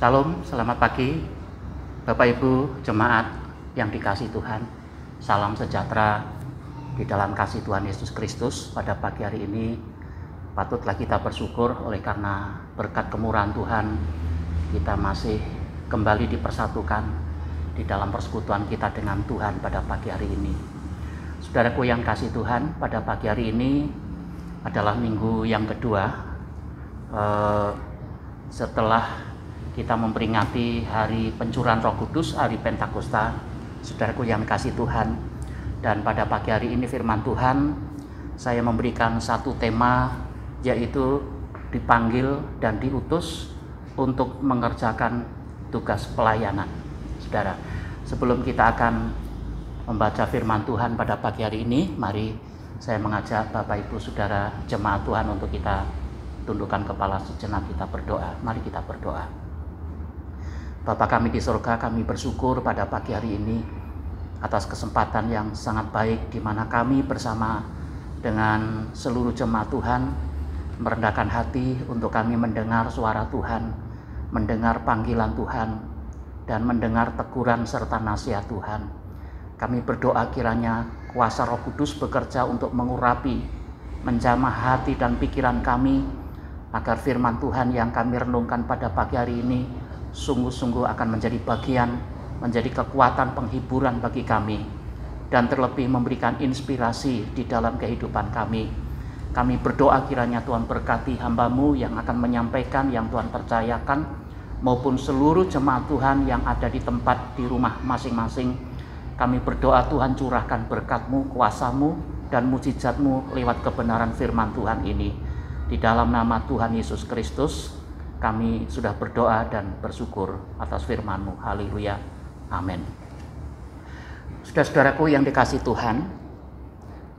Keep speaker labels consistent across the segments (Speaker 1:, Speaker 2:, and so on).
Speaker 1: Salam, selamat pagi Bapak Ibu jemaat yang dikasihi Tuhan. Salam sejahtera di dalam kasih Tuhan Yesus Kristus. Pada pagi hari ini patutlah kita bersyukur oleh karena berkat kemurahan Tuhan kita masih kembali dipersatukan di dalam persekutuan kita dengan Tuhan pada pagi hari ini. Saudaraku yang kasih Tuhan, pada pagi hari ini adalah minggu yang kedua setelah kita memperingati hari pencurahan Roh Kudus, hari Pentakosta, saudaraku yang kasih Tuhan. Dan pada pagi hari ini firman Tuhan, saya memberikan satu tema, yaitu dipanggil dan diutus untuk mengerjakan tugas pelayanan. Saudara, sebelum kita akan membaca firman Tuhan pada pagi hari ini, mari saya mengajak Bapak Ibu Saudara jemaat Tuhan untuk kita tundukkan kepala sejenak, kita berdoa. Mari kita berdoa. Bapa kami di surga, kami bersyukur pada pagi hari ini atas kesempatan yang sangat baik di mana kami bersama dengan seluruh jemaat Tuhan merendahkan hati untuk kami mendengar suara Tuhan, mendengar panggilan Tuhan, dan mendengar teguran serta nasihat Tuhan. Kami berdoa kiranya kuasa Roh Kudus bekerja untuk mengurapi, menjamah hati dan pikiran kami, agar firman Tuhan yang kami renungkan pada pagi hari ini sungguh-sungguh akan menjadi bagian, menjadi kekuatan penghiburan bagi kami, dan terlebih memberikan inspirasi di dalam kehidupan kami. Kami berdoa kiranya Tuhan berkati hamba-Mu yang akan menyampaikan, yang Tuhan percayakan, maupun seluruh jemaat Tuhan yang ada di tempat, di rumah masing-masing. Kami berdoa Tuhan curahkan berkat-Mu, kuasa-Mu, dan mujizat-Mu lewat kebenaran firman Tuhan ini. Di dalam nama Tuhan Yesus Kristus, kami sudah berdoa dan bersyukur atas firman-Mu. Haleluya. Amin. Saudara-saudaraku yang dikasihi Tuhan,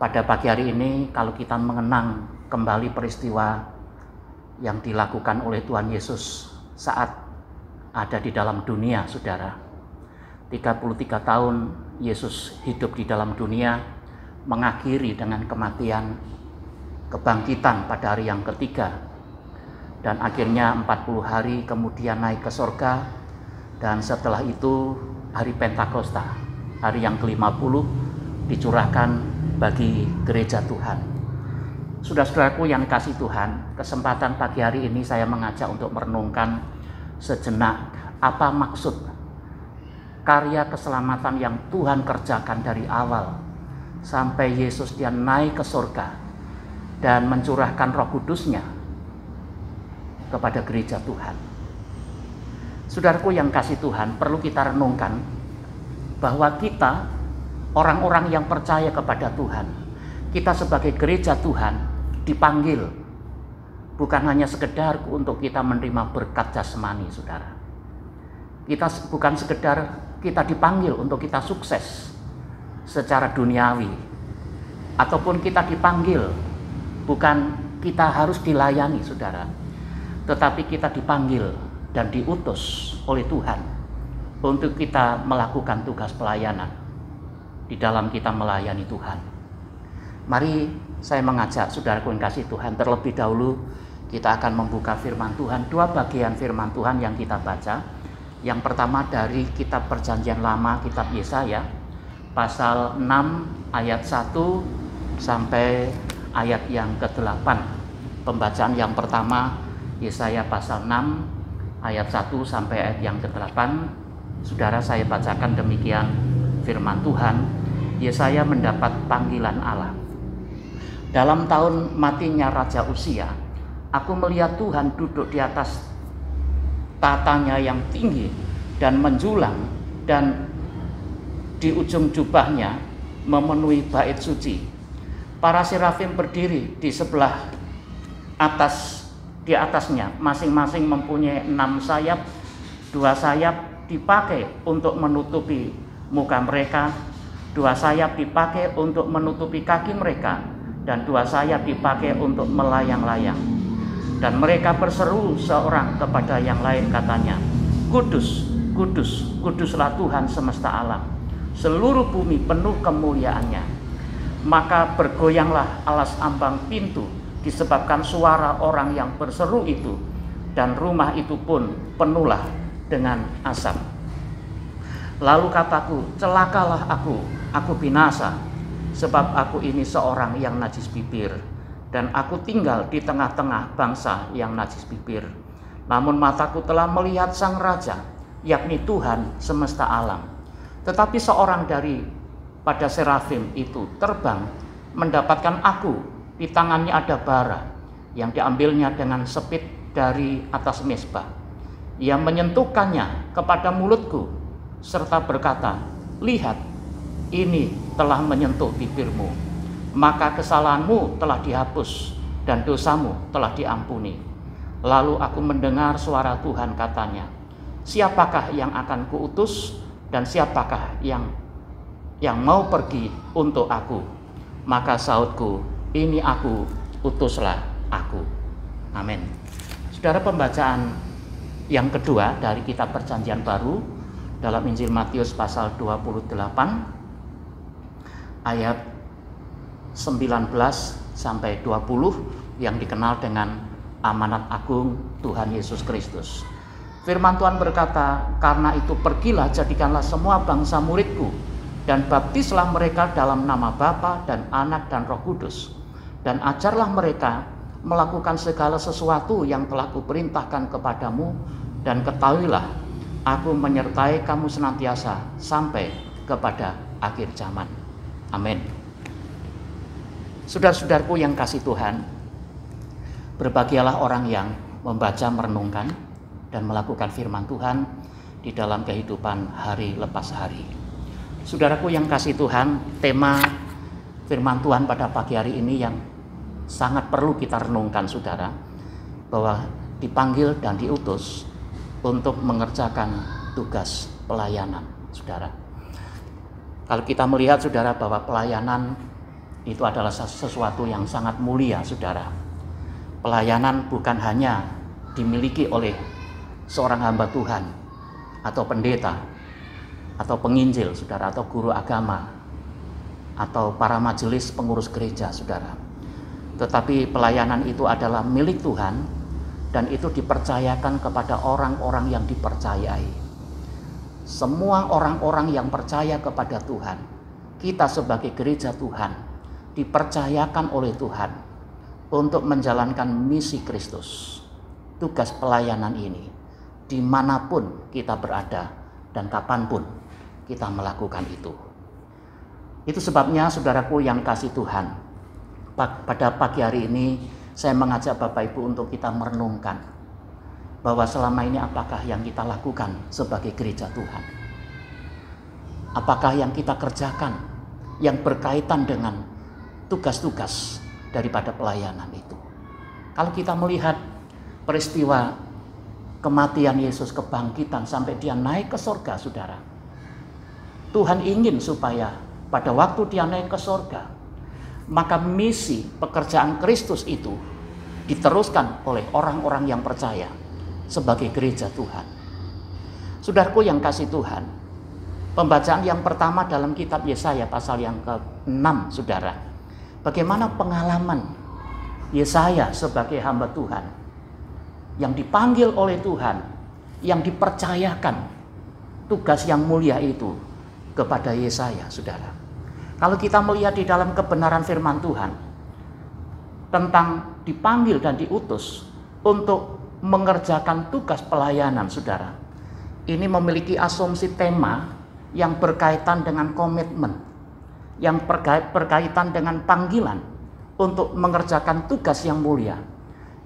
Speaker 1: pada pagi hari ini kalau kita mengenang kembali peristiwa yang dilakukan oleh Tuhan Yesus saat ada di dalam dunia, saudara. 33 tahun Yesus hidup di dalam dunia, mengakhiri dengan kematian, kebangkitan pada hari yang ketiga, dan akhirnya 40 hari kemudian naik ke surga. Dan setelah itu hari Pentakosta, hari yang ke-50 dicurahkan bagi gereja Tuhan. Saudara-saudaraku yang dikasihi Tuhan, kesempatan pagi hari ini saya mengajak untuk merenungkan sejenak apa maksud karya keselamatan yang Tuhan kerjakan dari awal sampai Yesus dia naik ke surga dan mencurahkan Roh Kudus-Nya kepada gereja Tuhan. Saudaraku yang kasih Tuhan, perlu kita renungkan bahwa kita orang-orang yang percaya kepada Tuhan, kita sebagai gereja Tuhan dipanggil bukan hanya sekedar untuk kita menerima berkat jasmani, saudara. Kita bukan sekedar kita dipanggil untuk kita sukses secara duniawi, ataupun kita dipanggil bukan kita harus dilayani, saudara, tetapi kita dipanggil dan diutus oleh Tuhan untuk kita melakukan tugas pelayanan di dalam kita melayani Tuhan. Mari saya mengajak saudaraku yang kasih Tuhan, terlebih dahulu kita akan membuka firman Tuhan, dua bagian firman Tuhan yang kita baca. Yang pertama dari kitab Perjanjian Lama, kitab Yesaya, pasal 6 ayat 1 sampai ayat yang ke-8. Pembacaan yang pertama Yesaya pasal 6 ayat 1 sampai ayat yang ke-8. Saudara, saya bacakan demikian firman Tuhan. Yesaya mendapat panggilan Allah. Dalam tahun matinya Raja Uzia, aku melihat Tuhan duduk di atas tatanya yang tinggi dan menjulang, dan di ujung jubahnya memenuhi bait suci. Para serafim berdiri di sebelah atas, di atasnya, masing-masing mempunyai 6 sayap. 2 sayap dipakai untuk menutupi muka mereka, 2 sayap dipakai untuk menutupi kaki mereka, dan 2 sayap dipakai untuk melayang-layang. Dan mereka berseru seorang kepada yang lain, katanya, Kudus, kudus, kuduslah Tuhan semesta alam, seluruh bumi penuh kemuliaannya. Maka bergoyanglah alas ambang pintu disebabkan suara orang yang berseru itu, dan rumah itu pun penuhlah dengan asap. Lalu kataku, celakalah aku binasa, sebab aku ini seorang yang najis bibir, dan aku tinggal di tengah-tengah bangsa yang najis bibir. Namun mataku telah melihat Sang Raja, yakni Tuhan semesta alam. Tetapi seorang pada serafim itu terbang mendapatkan aku, di tangannya ada bara yang diambilnya dengan sepit dari atas mezbah. Ia menyentuhkannya kepada mulutku serta berkata, lihat, ini telah menyentuh bibirmu, maka kesalahanmu telah dihapus dan dosamu telah diampuni. Lalu aku mendengar suara Tuhan katanya, siapakah yang akan kuutus dan siapakah yang mau pergi untuk aku? Maka sautku, ini aku, utuslah aku. Amin. Saudara, pembacaan yang kedua dari kitab Perjanjian Baru dalam Injil Matius pasal 28 ayat 19 sampai 20 yang dikenal dengan amanat agung Tuhan Yesus Kristus. Firman Tuhan berkata, karena itu pergilah, jadikanlah semua bangsa muridku, dan baptislah mereka dalam nama Bapa dan Anak dan Roh Kudus, dan ajarlah mereka melakukan segala sesuatu yang telah kuperintahkan kepadamu, dan ketahuilah, aku menyertai kamu senantiasa sampai kepada akhir zaman. Amin. Saudara-saudaraku yang kasih Tuhan, berbahagialah orang yang membaca, merenungkan, dan melakukan firman Tuhan di dalam kehidupan hari lepas hari. Saudaraku yang kasih Tuhan, tema firman Tuhan pada pagi hari ini yang sangat perlu kita renungkan, saudara, bahwa dipanggil dan diutus untuk mengerjakan tugas pelayanan, saudara. Kalau kita melihat, saudara, bahwa pelayanan itu adalah sesuatu yang sangat mulia, saudara. Pelayanan bukan hanya dimiliki oleh seorang hamba Tuhan atau pendeta atau penginjil, saudara, atau guru agama atau para majelis pengurus gereja, saudara. Tetapi pelayanan itu adalah milik Tuhan dan itu dipercayakan kepada orang-orang yang dipercayai. Semua orang-orang yang percaya kepada Tuhan, kita sebagai gereja Tuhan dipercayakan oleh Tuhan untuk menjalankan misi Kristus. Tugas pelayanan ini dimanapun kita berada dan kapanpun kita melakukan itu. Itu sebabnya, saudaraku yang kasih Tuhan, pada pagi hari ini saya mengajak Bapak Ibu untuk kita merenungkan bahwa selama ini apakah yang kita lakukan sebagai gereja Tuhan? Apakah yang kita kerjakan yang berkaitan dengan tugas-tugas daripada pelayanan itu? Kalau kita melihat peristiwa kematian Yesus, kebangkitan sampai dia naik ke sorga, saudara, Tuhan ingin supaya pada waktu dia naik ke sorga, maka misi pekerjaan Kristus itu diteruskan oleh orang-orang yang percaya sebagai gereja Tuhan. Saudaraku yang kasih Tuhan, pembacaan yang pertama dalam kitab Yesaya pasal yang ke-6, saudara. Bagaimana pengalaman Yesaya sebagai hamba Tuhan yang dipanggil oleh Tuhan, yang dipercayakan tugas yang mulia itu kepada Yesaya, saudara. Kalau kita melihat di dalam kebenaran firman Tuhan tentang dipanggil dan diutus untuk mengerjakan tugas pelayanan, saudara, ini memiliki asumsi tema yang berkaitan dengan komitmen, yang berkaitan dengan panggilan untuk mengerjakan tugas yang mulia,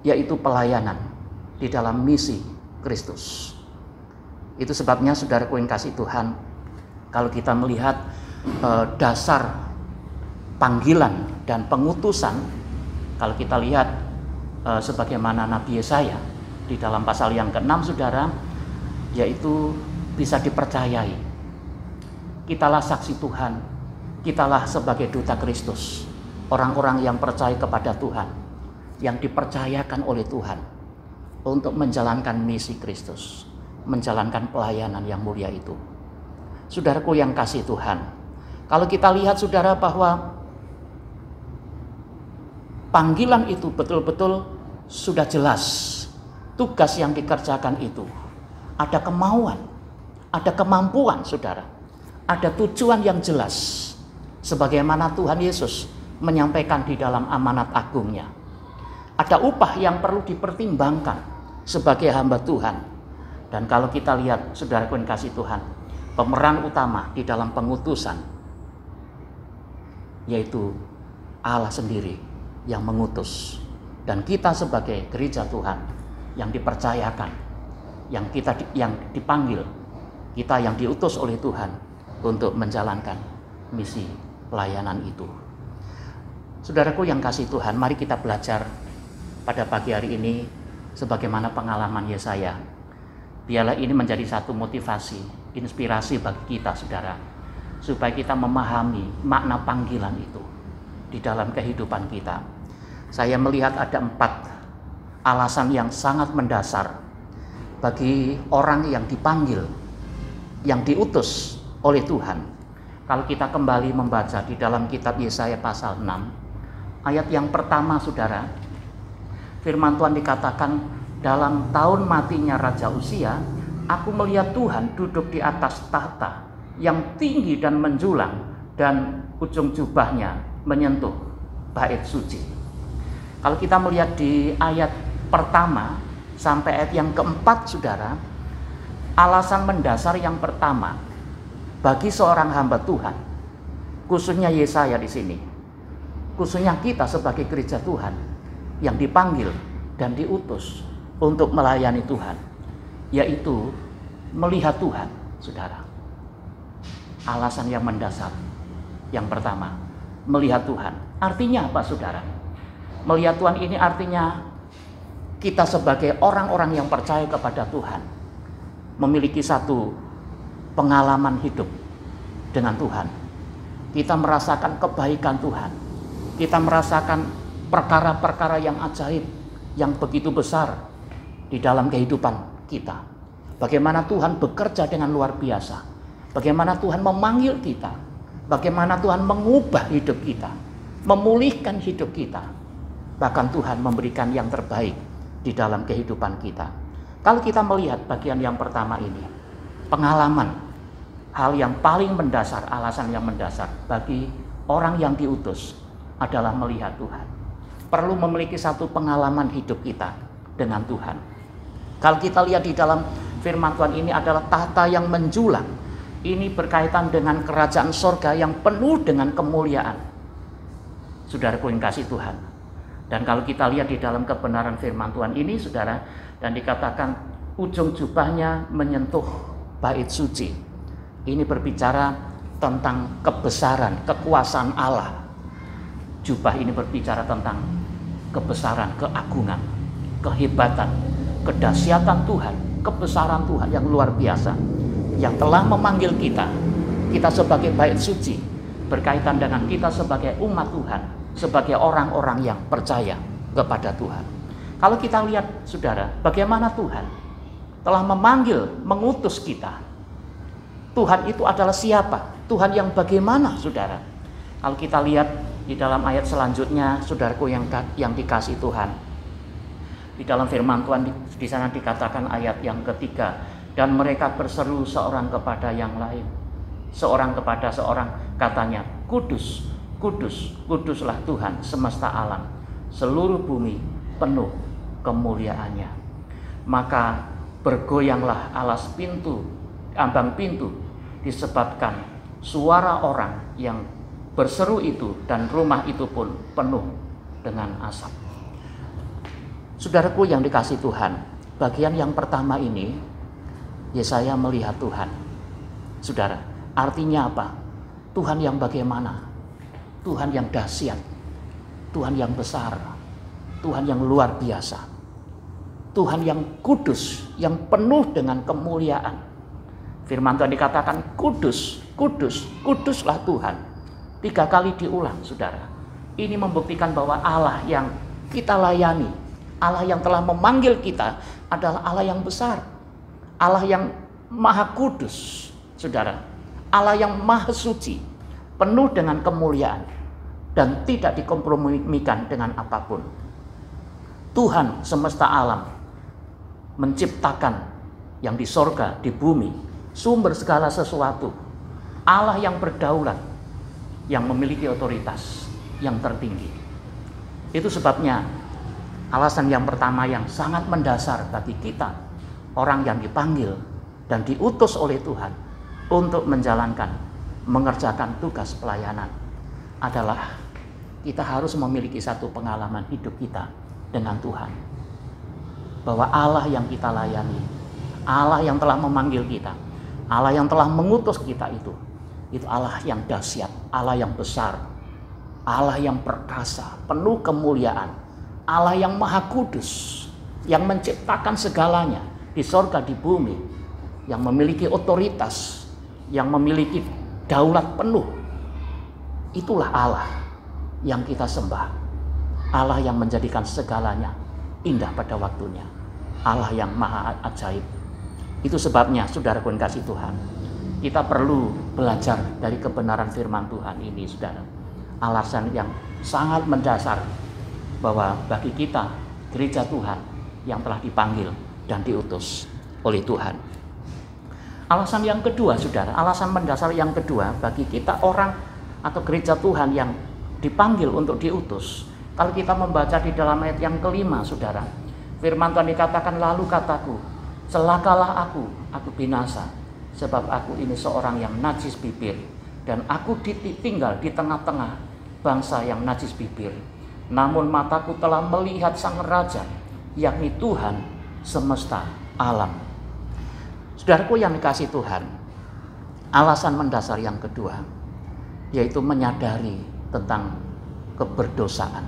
Speaker 1: yaitu pelayanan di dalam misi Kristus. Itu sebabnya, saudaraku yang kasih Tuhan, kalau kita melihat dasar panggilan dan pengutusan, kalau kita lihat sebagaimana Nabi Yesaya di dalam pasal yang ke-6, saudara, yaitu bisa dipercayai. Kitalah saksi Tuhan, kitalah sebagai duta Kristus, orang-orang yang percaya kepada Tuhan, yang dipercayakan oleh Tuhan untuk menjalankan misi Kristus, menjalankan pelayanan yang mulia itu. Saudaraku yang kasih Tuhan, kalau kita lihat, saudara, bahwa panggilan itu betul-betul sudah jelas, tugas yang dikerjakan itu ada kemauan, ada kemampuan, saudara. Ada tujuan yang jelas. Sebagaimana Tuhan Yesus menyampaikan di dalam amanat agungnya. Ada upah yang perlu dipertimbangkan sebagai hamba Tuhan. Dan kalau kita lihat, saudaraku yang kasih Tuhan, pemeran utama di dalam pengutusan, yaitu Allah sendiri yang mengutus. Dan kita sebagai gereja Tuhan yang dipercayakan, yang dipanggil, kita yang diutus oleh Tuhan untuk menjalankan misi pelayanan itu. Saudaraku yang kasih Tuhan, mari kita belajar pada pagi hari ini sebagaimana pengalaman Yesaya. Biarlah ini menjadi satu motivasi, inspirasi bagi kita, saudara, supaya kita memahami makna panggilan itu di dalam kehidupan kita. Saya melihat ada 4 alasan yang sangat mendasar bagi orang yang dipanggil, yang diutus oleh Tuhan. Kalau kita kembali membaca di dalam kitab Yesaya pasal 6, ayat yang pertama, saudara, firman Tuhan dikatakan, dalam tahun matinya Raja Uzia, aku melihat Tuhan duduk di atas tahta yang tinggi dan menjulang, dan ujung jubahnya menyentuh bait suci. Kalau kita melihat di ayat pertama sampai ayat yang keempat, saudara, alasan mendasar yang pertama bagi seorang hamba Tuhan, khususnya Yesaya di sini, khususnya kita sebagai gereja Tuhan yang dipanggil dan diutus untuk melayani Tuhan, yaitu melihat Tuhan, saudara. Alasan yang mendasar yang pertama, melihat Tuhan. Artinya apa, saudara? Melihat Tuhan ini artinya kita sebagai orang-orang yang percaya kepada Tuhan memiliki satu pengalaman hidup dengan Tuhan. Kita merasakan kebaikan Tuhan. Kita merasakan perkara-perkara yang ajaib, yang begitu besar di dalam kehidupan kita. Bagaimana Tuhan bekerja dengan luar biasa. Bagaimana Tuhan memanggil kita. Bagaimana Tuhan mengubah hidup kita. Memulihkan hidup kita. Bahkan Tuhan memberikan yang terbaik di dalam kehidupan kita. Kalau kita melihat bagian yang pertama ini, pengalaman, hal yang paling mendasar, alasan yang mendasar bagi orang yang diutus adalah melihat Tuhan. Perlu memiliki satu pengalaman hidup kita dengan Tuhan. Kalau kita lihat di dalam firman Tuhan ini adalah tahta yang menjulang. Ini berkaitan dengan kerajaan sorga yang penuh dengan kemuliaan. Saudaraku yang kasih Tuhan. Dan kalau kita lihat di dalam kebenaran firman Tuhan ini, saudara, dan dikatakan ujung jubahnya menyentuh bait suci. Ini berbicara tentang kebesaran, kekuasaan Allah. Jubah ini berbicara tentang kebesaran, keagungan, kehebatan, kedahsyatan Tuhan, kebesaran Tuhan yang luar biasa, yang telah memanggil kita sebagai bait suci, berkaitan dengan kita sebagai umat Tuhan, sebagai orang-orang yang percaya kepada Tuhan. Kalau kita lihat, saudara, bagaimana Tuhan telah memanggil, mengutus kita. Tuhan itu adalah siapa? Tuhan yang bagaimana, saudara? Kalau kita lihat di dalam ayat selanjutnya, saudaraku yang dikasih Tuhan, di dalam firman Tuhan di sana dikatakan ayat yang ketiga, dan mereka berseru seorang kepada yang lain, seorang kepada seorang, katanya, kudus, kudus, kuduslah Tuhan semesta alam, seluruh bumi penuh kemuliaannya. Maka bergoyanglah alas pintu, ambang pintu, disebabkan suara orang yang berseru itu, dan rumah itu pun penuh dengan asap. Saudaraku yang dikasih Tuhan, bagian yang pertama ini, Yesaya melihat Tuhan. Saudara, artinya apa? Tuhan yang bagaimana? Tuhan yang dahsyat, Tuhan yang besar, Tuhan yang luar biasa, Tuhan yang kudus, yang penuh dengan kemuliaan. Firman Tuhan dikatakan kudus, kudus, kuduslah Tuhan. 3 kali diulang, saudara. Ini membuktikan bahwa Allah yang kita layani, Allah yang telah memanggil kita adalah Allah yang besar, Allah yang maha kudus, saudara. Allah yang maha suci, penuh dengan kemuliaan, dan tidak dikompromikan dengan apapun. Tuhan semesta alam menciptakan yang di sorga, di bumi, sumber segala sesuatu, Allah yang berdaulat, yang memiliki otoritas yang tertinggi. Itu sebabnya alasan yang pertama yang sangat mendasar bagi kita, orang yang dipanggil dan diutus oleh Tuhan untuk mengerjakan tugas pelayanan, adalah kita harus memiliki satu pengalaman hidup kita dengan Tuhan. Bahwa Allah yang kita layani, Allah yang telah memanggil kita, Allah yang telah mengutus kita itu Allah yang dahsyat, Allah yang besar, Allah yang perkasa, penuh kemuliaan, Allah yang maha kudus, yang menciptakan segalanya di sorga, di bumi, yang memiliki otoritas, yang memiliki daulat penuh. Itulah Allah yang kita sembah, Allah yang menjadikan segalanya indah pada waktunya, Allah yang maha ajaib. Itu sebabnya saudaraku yang kasih Tuhan, kita perlu belajar dari kebenaran firman Tuhan ini, saudara. Alasan yang sangat mendasar bahwa bagi kita, gereja Tuhan yang telah dipanggil dan diutus oleh Tuhan. Alasan yang kedua, saudara, alasan mendasar yang kedua bagi kita orang atau gereja Tuhan yang dipanggil untuk diutus. Kalau kita membaca di dalam ayat yang kelima, saudara, firman Tuhan dikatakan, lalu kataku, celakalah aku binasa, sebab aku ini seorang yang najis bibir, dan aku ditinggal di tengah-tengah bangsa yang najis bibir. Namun mataku telah melihat Sang Raja, yakni Tuhan semesta alam. Saudaraku yang dikasih Tuhan, alasan mendasar yang kedua, yaitu menyadari tentang keberdosaan.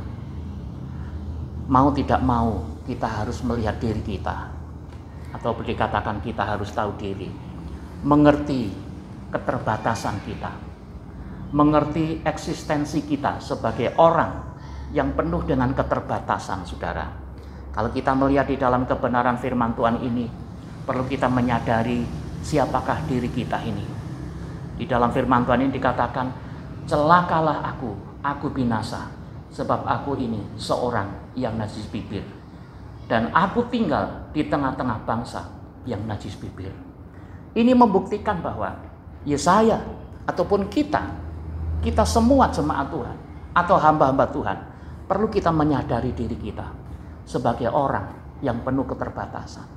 Speaker 1: Mau tidak mau kita harus melihat diri kita, atau dikatakan kita harus tahu diri, mengerti keterbatasan kita, mengerti eksistensi kita sebagai orang yang penuh dengan keterbatasan, saudara. Kalau kita melihat di dalam kebenaran firman Tuhan ini, perlu kita menyadari siapakah diri kita ini. Di dalam firman Tuhan ini dikatakan, celakalah aku binasa, sebab aku ini seorang yang najis bibir, dan aku tinggal di tengah-tengah bangsa yang najis bibir. Ini membuktikan bahwa Yesaya ataupun kita semua jemaat Tuhan atau hamba-hamba Tuhan, perlu kita menyadari diri kita sebagai orang yang penuh keterbatasan,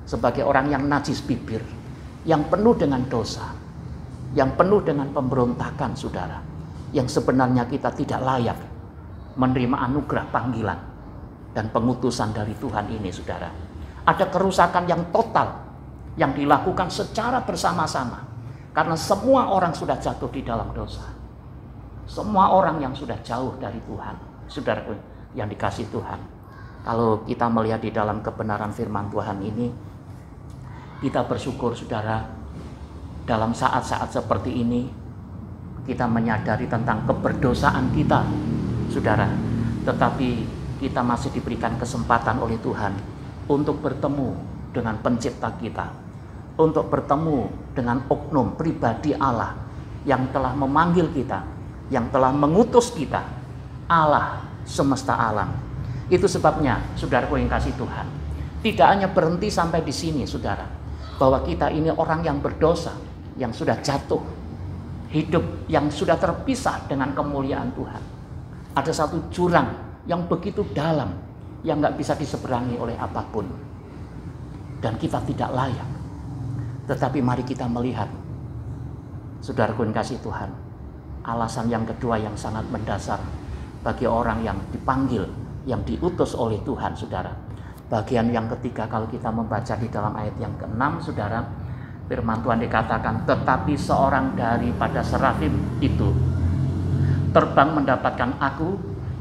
Speaker 1: sebagai orang yang najis bibir, yang penuh dengan dosa, yang penuh dengan pemberontakan, saudara, yang sebenarnya kita tidak layak menerima anugerah panggilan dan pengutusan dari Tuhan ini, saudara. Ada kerusakan yang total yang dilakukan secara bersama-sama, karena semua orang sudah jatuh di dalam dosa. Semua orang yang sudah jauh dari Tuhan, saudara yang dikasih Tuhan. Kalau kita melihat di dalam kebenaran firman Tuhan ini, kita bersyukur, saudara, dalam saat-saat seperti ini kita menyadari tentang keberdosaan kita, saudara, tetapi kita masih diberikan kesempatan oleh Tuhan untuk bertemu dengan pencipta kita, untuk bertemu dengan oknum pribadi Allah yang telah memanggil kita, yang telah mengutus kita, Allah semesta alam. Itu sebabnya, saudaraku yang kasih Tuhan, tidak hanya berhenti sampai di sini, saudara, bahwa kita ini orang yang berdosa, yang sudah jatuh, hidup yang sudah terpisah dengan kemuliaan Tuhan. Ada satu jurang yang begitu dalam, yang gak bisa diseberangi oleh apapun, dan kita tidak layak. Tetapi mari kita melihat, saudaraku yang kasih Tuhan, alasan yang kedua yang sangat mendasar bagi orang yang dipanggil, yang diutus oleh Tuhan, saudara. Bagian yang ketiga, kalau kita membaca di dalam ayat yang ke-6, saudara, firman Tuhan dikatakan, tetapi seorang daripada serafim itu terbang mendapatkan aku,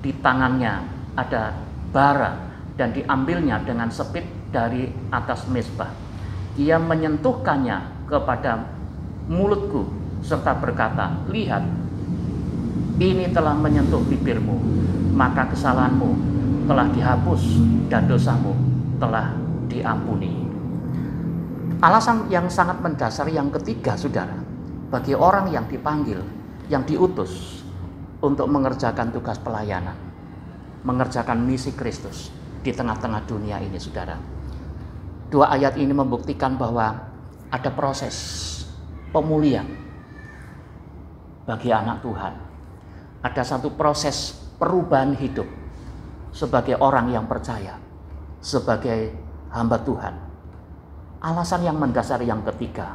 Speaker 1: di tangannya ada bara, dan diambilnya dengan sepit dari atas mezbah. Ia menyentuhkannya kepada mulutku serta berkata, lihat, ini telah menyentuh bibirmu, maka kesalahanmu telah dihapus dan dosamu telah diampuni. Alasan yang sangat mendasar yang ketiga, saudara, bagi orang yang dipanggil, yang diutus untuk mengerjakan tugas pelayanan, mengerjakan misi Kristus di tengah-tengah dunia ini, saudara. Dua ayat ini membuktikan bahwa ada proses pemulihan bagi anak Tuhan. Ada satu proses perubahan hidup sebagai orang yang percaya, sebagai hamba Tuhan. Alasan yang mendasar yang ketiga,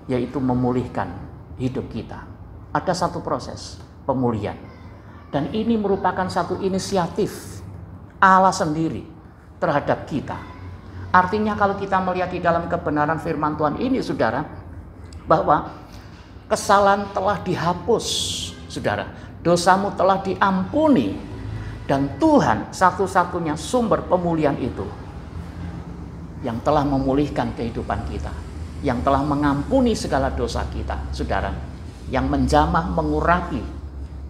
Speaker 1: yaitu memulihkan hidup kita. Ada satu proses pemulihan. Dan ini merupakan satu inisiatif Allah sendiri terhadap kita. Artinya kalau kita melihat di dalam kebenaran firman Tuhan ini, saudara, bahwa kesalahan telah dihapus, saudara. Dosamu telah diampuni. Dan Tuhan satu-satunya sumber pemulihan itu, yang telah memulihkan kehidupan kita, yang telah mengampuni segala dosa kita, saudara, yang menjamah mengurapi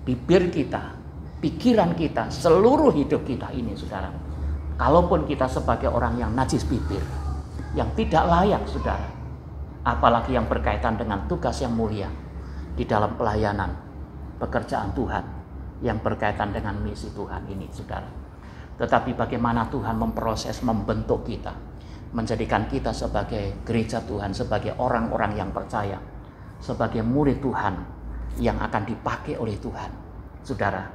Speaker 1: bibir kita, pikiran kita, seluruh hidup kita ini, saudara. Kalaupun kita sebagai orang yang najis bibir, yang tidak layak, saudara, apalagi yang berkaitan dengan tugas yang mulia di dalam pelayanan pekerjaan Tuhan, yang berkaitan dengan misi Tuhan ini, saudara. Tetapi bagaimana Tuhan memproses, membentuk kita, menjadikan kita sebagai gereja Tuhan, sebagai orang-orang yang percaya, sebagai murid Tuhan yang akan dipakai oleh Tuhan. Saudara,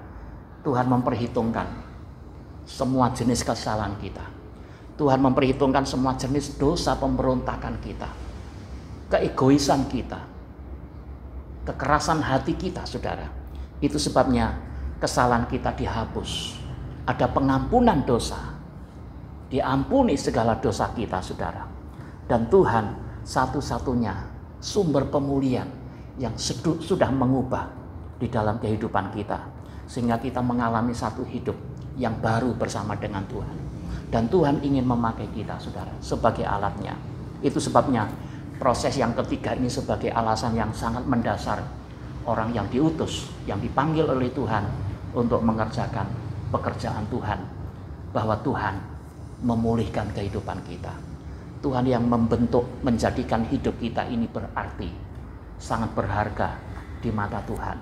Speaker 1: Tuhan memperhitungkan semua jenis kesalahan kita. Tuhan memperhitungkan semua jenis dosa pemberontakan kita, keegoisan kita, kekerasan hati kita, saudara. Itu sebabnya kesalahan kita dihapus. Ada pengampunan dosa. Diampuni segala dosa kita, saudara. Dan Tuhan satu-satunya sumber pemulihan yang sudah mengubah di dalam kehidupan kita, sehingga kita mengalami satu hidup yang baru bersama dengan Tuhan. Dan Tuhan ingin memakai kita, saudara, sebagai alatnya. Itu sebabnya proses yang ketiga ini sebagai alasan yang sangat mendasar orang yang diutus, yang dipanggil oleh Tuhan untuk mengerjakan pekerjaan Tuhan, bahwa Tuhan memulihkan kehidupan kita. Tuhan yang membentuk, menjadikan hidup kita ini berarti, sangat berharga di mata Tuhan.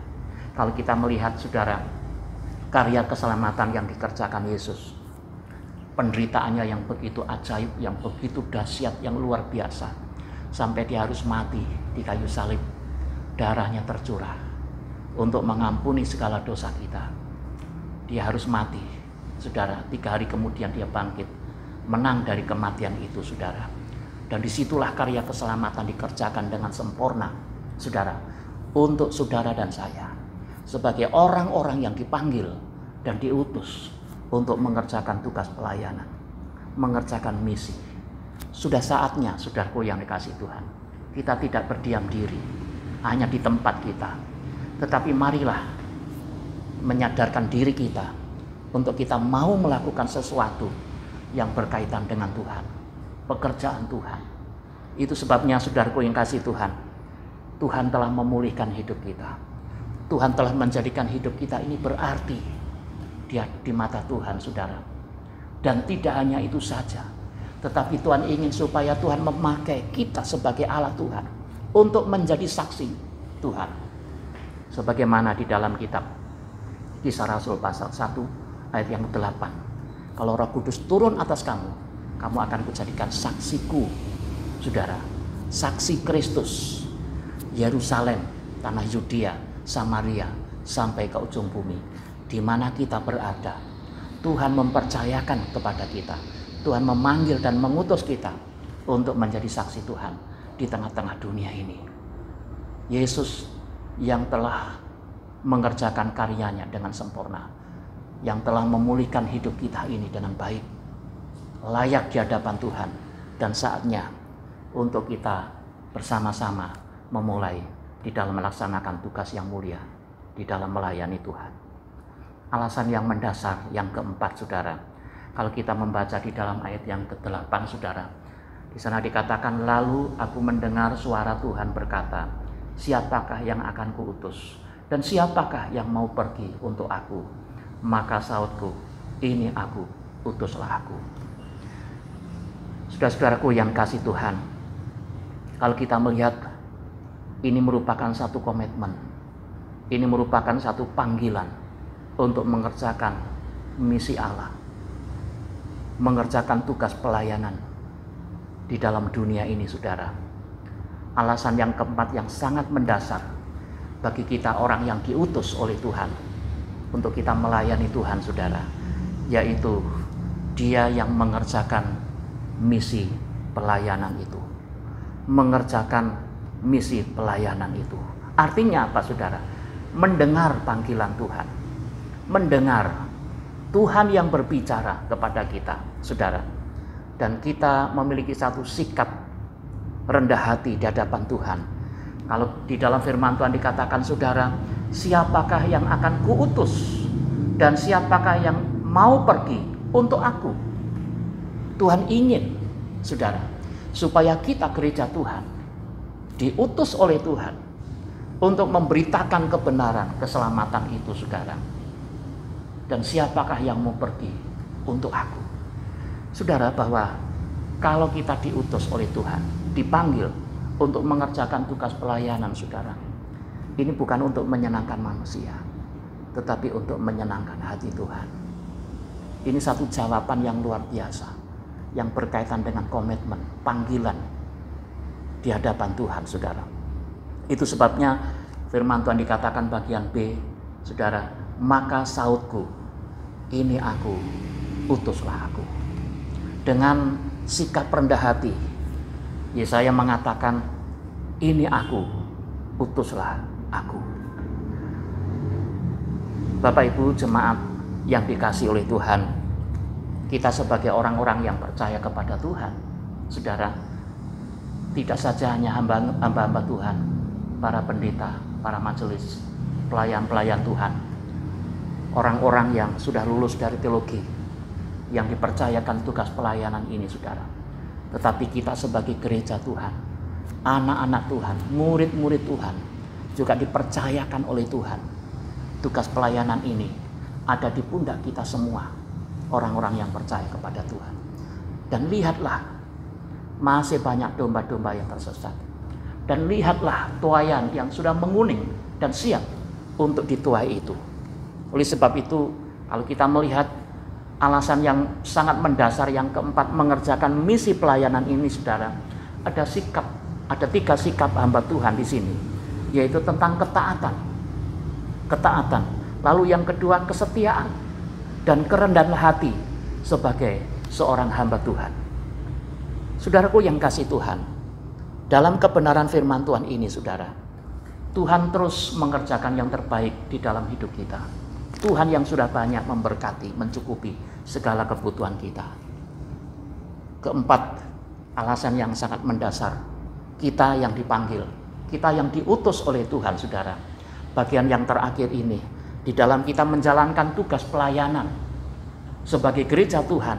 Speaker 1: Kalau kita melihat, saudara, karya keselamatan yang dikerjakan Yesus, penderitaannya yang begitu ajaib, yang begitu dahsyat, yang luar biasa, sampai dia harus mati di kayu salib, darahnya tercurah untuk mengampuni segala dosa kita. Dia harus mati, saudara. 3 hari kemudian dia bangkit, menang dari kematian itu, saudara. Dan disitulah karya keselamatan dikerjakan dengan sempurna, saudara, untuk saudara dan saya, sebagai orang-orang yang dipanggil dan diutus untuk mengerjakan tugas pelayanan, mengerjakan misi. Sudah saatnya, saudaraku yang dikasihi Tuhan, kita tidak berdiam diri hanya di tempat kita, tetapi marilah menyadarkan diri kita untuk kita mau melakukan sesuatu yang berkaitan dengan Tuhan, pekerjaan Tuhan. Itu sebabnya, saudaraku yang kasih Tuhan, Tuhan telah memulihkan hidup kita. Tuhan telah menjadikan hidup kita ini berarti di mata Tuhan, saudara. Dan tidak hanya itu saja, tetapi Tuhan ingin supaya Tuhan memakai kita sebagai alat Tuhan untuk menjadi saksi Tuhan. Sebagaimana di dalam kitab Kisah Rasul pasal 1 ayat yang 8. Kalau Roh Kudus turun atas kamu, kamu akan kujadikan saksiku, saudara. Saksi Kristus, Yerusalem, tanah Yudea, Samaria, sampai ke ujung bumi. Di mana kita berada, Tuhan mempercayakan kepada kita. Tuhan memanggil dan mengutus kita untuk menjadi saksi Tuhan di tengah-tengah dunia ini. Yesus yang telah mengerjakan karyanya dengan sempurna, yang telah memulihkan hidup kita ini dengan baik, layak di hadapan Tuhan, dan saatnya untuk kita bersama-sama memulai di dalam melaksanakan tugas yang mulia di dalam melayani Tuhan. Alasan yang mendasar yang keempat, saudara, kalau kita membaca di dalam ayat yang ke-8, saudara, di sana dikatakan, lalu aku mendengar suara Tuhan berkata, siapakah yang akan kuutus? Dan siapakah yang mau pergi untuk aku? Maka sautku, ini aku, utuslah aku. Saudara-saudaraku yang kasih Tuhan, kalau kita melihat, ini merupakan satu komitmen, ini merupakan satu panggilan untuk mengerjakan misi Allah, mengerjakan tugas pelayanan di dalam dunia ini, saudara. Alasan yang keempat yang sangat mendasar bagi kita orang yang diutus oleh Tuhan untuk kita melayani Tuhan, saudara, yaitu Dia yang mengerjakan misi pelayanan itu. Mengerjakan misi pelayanan itu. Artinya apa, saudara? Mendengar panggilan Tuhan. Mendengar Tuhan yang berbicara kepada kita, saudara. Dan kita memiliki satu sikap rendah hati di hadapan Tuhan. Kalau di dalam firman Tuhan dikatakan, saudara, siapakah yang akan kuutus dan siapakah yang mau pergi untuk aku? Tuhan ingin, saudara, supaya kita gereja Tuhan diutus oleh Tuhan untuk memberitakan kebenaran, keselamatan itu, saudara. Dan siapakah yang mau pergi untuk aku? Saudara, bahwa kalau kita diutus oleh Tuhan, dipanggil untuk mengerjakan tugas pelayanan, saudara, ini bukan untuk menyenangkan manusia, tetapi untuk menyenangkan hati Tuhan. Ini satu jawaban yang luar biasa, yang berkaitan dengan komitmen, panggilan di hadapan Tuhan, saudara. Itu sebabnya firman Tuhan dikatakan bagian B, saudara, maka sautku, ini aku, utuslah aku. Dengan sikap rendah hati, Yesaya mengatakan, ini aku, utuslah aku. Bapak Ibu jemaat yang dikasihi oleh Tuhan, kita sebagai orang-orang yang percaya kepada Tuhan, saudara, tidak saja hanya hamba-hamba Tuhan, para pendeta, para majelis, pelayan-pelayan Tuhan, orang-orang yang sudah lulus dari teologi, yang dipercayakan tugas pelayanan ini, saudara. Tetapi kita sebagai gereja Tuhan, anak-anak Tuhan, murid-murid Tuhan, juga dipercayakan oleh Tuhan. Tugas pelayanan ini ada di pundak kita semua, orang-orang yang percaya kepada Tuhan. Dan lihatlah, masih banyak domba-domba yang tersesat. Dan lihatlah tuayan yang sudah menguning dan siap untuk dituai itu. Oleh sebab itu, kalau kita melihat alasan yang sangat mendasar yang keempat mengerjakan misi pelayanan ini, saudara, ada sikap, ada 3 sikap hamba Tuhan di sini, yaitu tentang ketaatan. Ketaatan. Lalu yang kedua, kesetiaan dan kerendahan hati sebagai seorang hamba Tuhan. Saudaraku yang kasih Tuhan, dalam kebenaran firman Tuhan ini, saudara, Tuhan terus mengerjakan yang terbaik di dalam hidup kita. Tuhan yang sudah banyak memberkati, mencukupi segala kebutuhan kita. Keempat, alasan yang sangat mendasar, kita yang dipanggil, kita yang diutus oleh Tuhan, saudara. Bagian yang terakhir ini, di dalam kita menjalankan tugas pelayanan sebagai gereja Tuhan,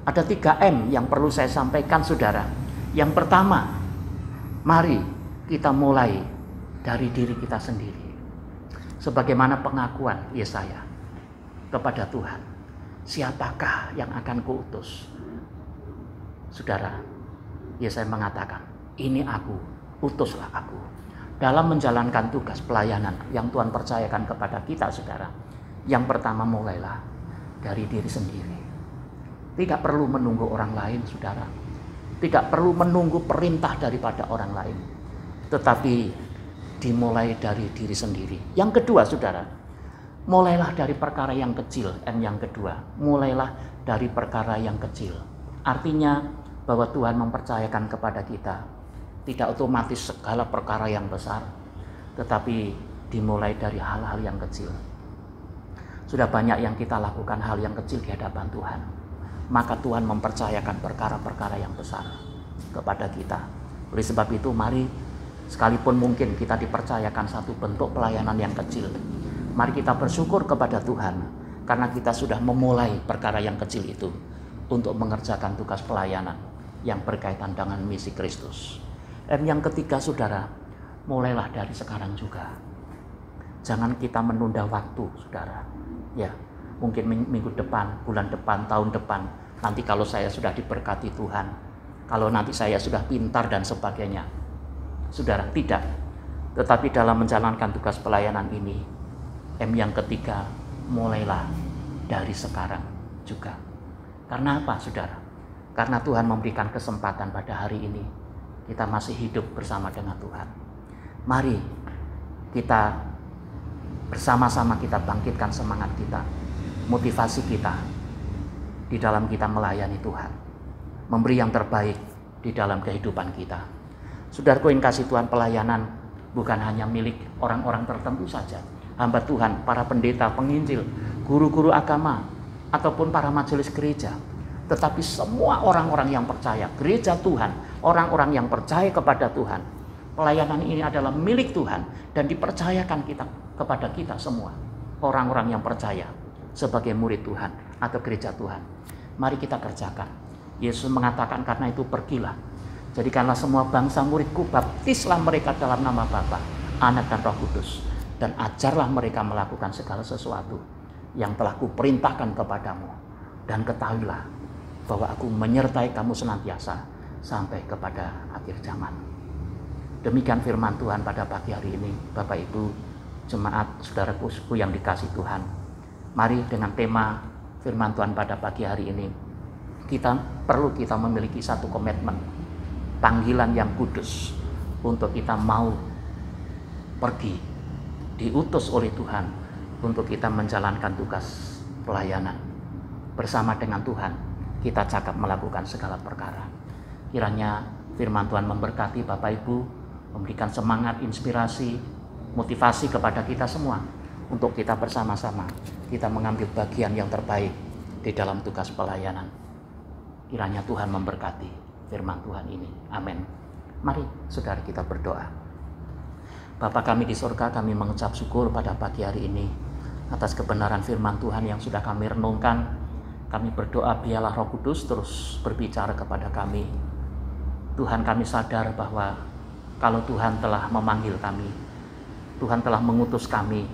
Speaker 1: ada 3M yang perlu saya sampaikan, saudara. Yang pertama, mari kita mulai dari diri kita sendiri. Sebagaimana pengakuan Yesaya kepada Tuhan, siapakah yang akan kuutus? Saudara, Yesaya mengatakan, ini aku, utuslah aku. Dalam menjalankan tugas pelayanan yang Tuhan percayakan kepada kita, saudara, yang pertama mulailah dari diri sendiri. Tidak perlu menunggu orang lain, saudara. Tidak perlu menunggu perintah daripada orang lain, tetapi dimulai dari diri sendiri. Yang kedua, saudara, mulailah dari perkara yang kecil. M yang kedua, mulailah dari perkara yang kecil. Artinya bahwa Tuhan mempercayakan kepada kita tidak otomatis segala perkara yang besar, tetapi dimulai dari hal-hal yang kecil. Sudah banyak yang kita lakukan hal yang kecil di hadapan Tuhan, maka Tuhan mempercayakan perkara-perkara yang besar kepada kita. Oleh sebab itu, mari, sekalipun mungkin kita dipercayakan satu bentuk pelayanan yang kecil, mari kita bersyukur kepada Tuhan karena kita sudah memulai perkara yang kecil itu untuk mengerjakan tugas pelayanan yang berkaitan dengan misi Kristus. Dan yang ketiga, saudara, mulailah dari sekarang juga. Jangan kita menunda waktu, saudara. Ya, mungkin minggu depan, bulan depan, tahun depan, nanti kalau saya sudah diberkati Tuhan, kalau nanti saya sudah pintar dan sebagainya. Saudara, tidak. Tetapi dalam menjalankan tugas pelayanan ini, M yang ketiga, mulailah dari sekarang juga. Karena apa, saudara? karena Tuhan memberikan kesempatan pada hari ini kita masih hidup bersama dengan Tuhan. Mari kita bersama-sama kita bangkitkan semangat kita, motivasi kita di dalam kita melayani Tuhan, memberi yang terbaik di dalam kehidupan kita. Saudaraku yang kasih Tuhan, pelayanan bukan hanya milik orang-orang tertentu saja, hamba Tuhan, para pendeta, penginjil, guru-guru agama, ataupun para majelis gereja, tetapi semua orang-orang yang percaya, gereja Tuhan, orang-orang yang percaya kepada Tuhan. Pelayanan ini adalah milik Tuhan dan dipercayakan kepada kita semua, orang-orang yang percaya sebagai murid Tuhan atau gereja Tuhan. Mari kita kerjakan. Yesus mengatakan, karena itu pergilah, jadikanlah semua bangsa muridku, baptislah mereka dalam nama Bapa, Anak dan Roh Kudus, dan ajarlah mereka melakukan segala sesuatu yang telah kuperintahkan kepadamu, dan ketahuilah bahwa aku menyertai kamu senantiasa sampai kepada akhir zaman. Demikian firman Tuhan pada pagi hari ini, Bapak Ibu, jemaat, saudaraku yang dikasih Tuhan. Mari dengan tema firman Tuhan pada pagi hari ini, kita memiliki satu komitmen, panggilan yang kudus untuk kita mau pergi, diutus oleh Tuhan untuk kita menjalankan tugas pelayanan. Bersama dengan Tuhan, kita cakap melakukan segala perkara. Kiranya firman Tuhan memberkati Bapak Ibu, memberikan semangat, inspirasi, motivasi kepada kita semua untuk kita bersama-sama kita mengambil bagian yang terbaik di dalam tugas pelayanan. Kiranya Tuhan memberkati firman Tuhan ini. Amin. Mari saudara kita berdoa. Bapa kami di surga, kami mengucap syukur pada pagi hari ini atas kebenaran firman Tuhan yang sudah kami renungkan. Kami berdoa biarlah Roh Kudus terus berbicara kepada kami. Tuhan, kami sadar bahwa kalau Tuhan telah memanggil kami, Tuhan telah mengutus kami,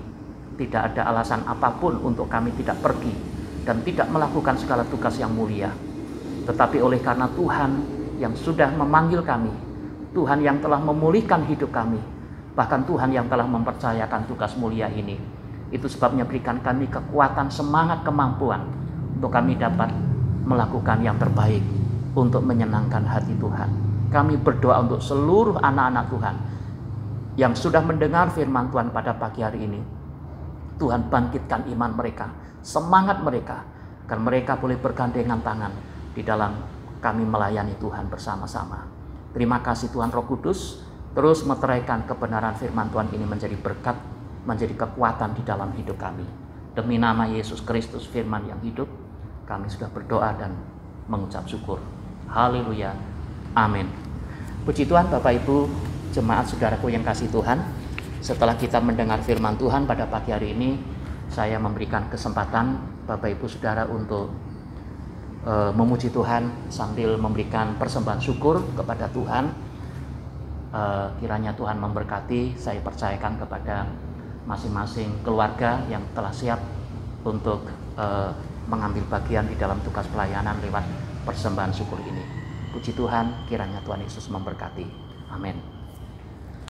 Speaker 1: tidak ada alasan apapun untuk kami tidak pergi dan tidak melakukan segala tugas yang mulia. Tetapi oleh karena Tuhan yang sudah memanggil kami, Tuhan yang telah memulihkan hidup kami, bahkan Tuhan yang telah mempercayakan tugas mulia ini, itu sebabnya berikan kami kekuatan, semangat, kemampuan untuk kami dapat melakukan yang terbaik untuk menyenangkan hati Tuhan. Kami berdoa untuk seluruh anak-anak Tuhan yang sudah mendengar firman Tuhan pada pagi hari ini. Tuhan bangkitkan iman mereka, semangat mereka, agar mereka boleh bergandengan tangan di dalam kami melayani Tuhan bersama-sama. Terima kasih Tuhan Roh Kudus, terus meteraikan kebenaran firman Tuhan ini menjadi berkat, menjadi kekuatan di dalam hidup kami. Demi nama Yesus Kristus firman yang hidup, kami sudah berdoa dan mengucap syukur. Haleluya. Amin. Puji Tuhan Bapak Ibu, jemaat saudaraku yang kasih Tuhan. Setelah kita mendengar firman Tuhan pada pagi hari ini, saya memberikan kesempatan Bapak Ibu Saudara untuk memuji Tuhan sambil memberikan persembahan syukur kepada Tuhan. Kiranya Tuhan memberkati. Saya percayakan kepada masing-masing keluarga yang telah siap untuk mengambil bagian di dalam tugas pelayanan lewat persembahan syukur ini. Puji Tuhan, kiranya Tuhan Yesus memberkati. Amin.